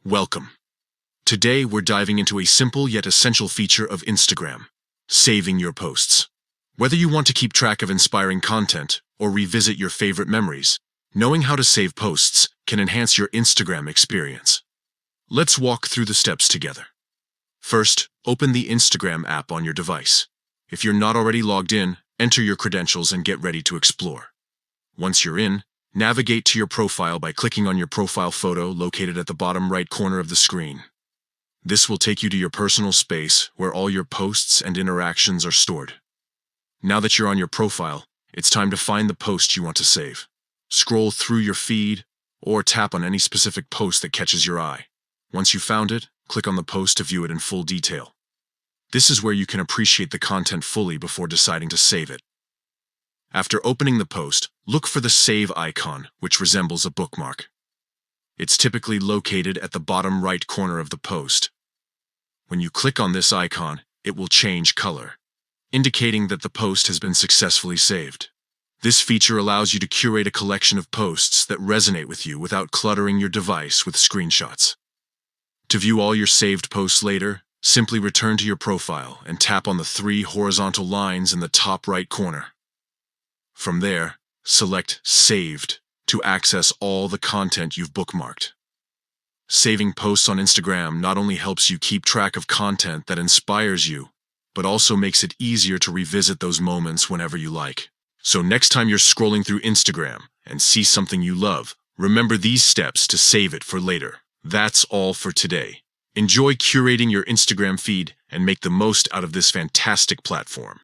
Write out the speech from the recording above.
Welcome. Today we're diving into a simple yet essential feature of Instagram: saving your posts. Whether you want to keep track of inspiring content or revisit your favorite memories, knowing how to save posts can enhance your Instagram experience. Let's walk through the steps together. First, open the Instagram app on your device. If you're not already logged in, enter your credentials and get ready to explore. Once you're in, navigate to your profile by clicking on your profile photo located at the bottom right corner of the screen. This will take you to your personal space where all your posts and interactions are stored. Now that you're on your profile, it's time to find the post you want to save. Scroll through your feed or tap on any specific post that catches your eye. Once you've found it, click on the post to view it in full detail. This is where you can appreciate the content fully before deciding to save it. After opening the post, look for the save icon, which resembles a bookmark. It's typically located at the bottom right corner of the post. When you click on this icon, it will change color, indicating that the post has been successfully saved. This feature allows you to curate a collection of posts that resonate with you without cluttering your device with screenshots. To view all your saved posts later, simply return to your profile and tap on the 3 horizontal lines in the top right corner. From there, select Saved to access all the content you've bookmarked. Saving posts on Instagram not only helps you keep track of content that inspires you, but also makes it easier to revisit those moments whenever you like. So next time you're scrolling through Instagram and see something you love, remember these steps to save it for later. That's all for today. Enjoy curating your Instagram feed and make the most out of this fantastic platform.